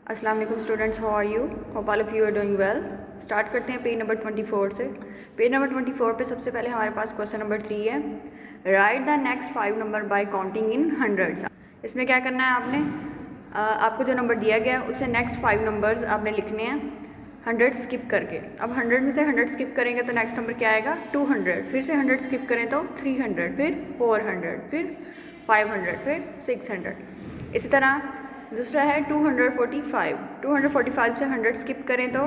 अस्सलाम वालेकुम students, how are you? Hope all of you are doing well. Start करते हैं पेज नंबर 24 से। पेज नंबर 24 पे सबसे पहले हमारे पास क्वेश्चन नंबर 3 है, right the next 5 number by counting in hundreds. इसमें क्या करना है आपने, आपको जो नंबर दिया गया है उससे नेक्स्ट 5 नंबर्स आपने लिखने हैं 100 स्किप करके। अब 100 में से 100 स्किप करेंगे तो नेक्स्ट नंबर क्या आएगा 200, फिर से 100 स्किप करें तो 300, फिर 400, फिर 500, फिर 600। इसी तरह दूसरा है 245। 245 से 100 स्किप करें तो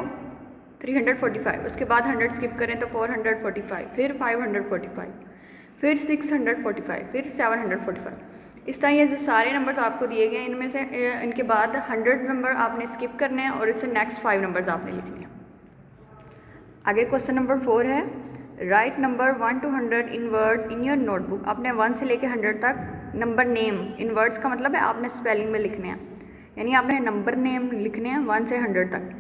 345, उसके बाद 100 स्किप करें तो 445, फिर 545, फिर 645, फिर 745। इस तरह ये जो सारे नंबर्स आपको दिए गए हैं इनमें से इनके बाद 100 नंबर आपने स्किप करने हैं और इससे नेक्स्ट 5 नंबर्स आपने लिखने हैं। आगे क्वेश्चन नंबर 4 है, right number 1 to 100 in words in your notebook. आपने 1 से लेकर 100 तक नंबर नेम, इन वर्ड्स का मतलब है आपने स्पेलिंग में लिखने हैं, यानी आपने नंबर नेम लिखने हैं 1 से 100 तक।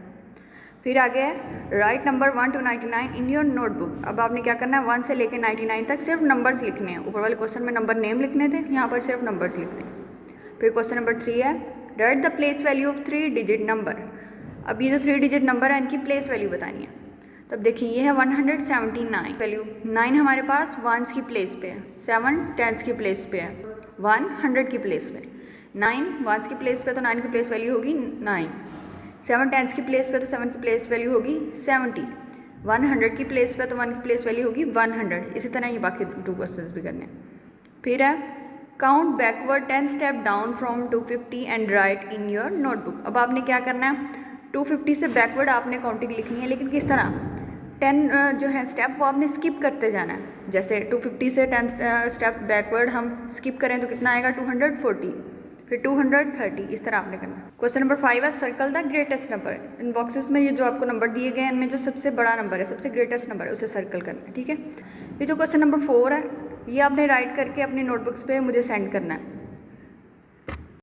फिर आगे है right number 1 to 99 in your notebook. अब आपने क्या करना है 1 से लेकर 99 तक सिर्फ नंबर्स लिखने हैं। ऊपर वाले क्वेश्चन में नंबर नेम लिखने थे, यहाँ पर सिर्फ नंबर्स लिखने हैं। फिर क्वेश्चन नंबर 3 है, right the place value of 3 digit number. अब ये जो 3 डिजिट नंबर है इनकी प्लेस वैल्यू बतानी है। तब देखिए ये है 179 वैल्यू, 9 हमारे पास वंस की प्लेस पे है, 7 टेंस की प्लेस पे है, 1 100 की प्लेस पे, 9 वंस की प्लेस पे तो 9 की प्लेस वैल्यू होगी 9, 7 टेंस की प्लेस पे तो 7 की प्लेस वैल्यू होगी 70, 100 की प्लेस पे तो 1 की प्लेस वैल्यू होगी 100। इसी तरह ये बाकी 2 क्वेश्चंस भी करने हैं। फिर है count backward 10 step down from 250 and right in your notebook. अब आपने क्या करना है 250 से बैकवर्ड आपने काउंटिंग लिखनी है, लेकिन किस तरह 10 जो है स्टेप वो आपने स्किप करते जाना है। जैसे 250 से 10 स्टेप बैकवर्ड हम स्किप करें तो कितना आएगा 240, फिर 230, इस तरह आपने करना है। क्वेश्चन नंबर 5 है, circle the greatest number. In boxes में ये जो आपको नंबर दिए गए हैं इनमें जो सबसे बड़ा नंबर है, सबसे ग्रेटेस्ट नंबर है, उसे सर्कल करना है, ठीक है। ये जो क्वेश्चन नंबर 4 है ये आपने राइट करके अपनी नोटबुक्स पे मुझे सेंड करना है।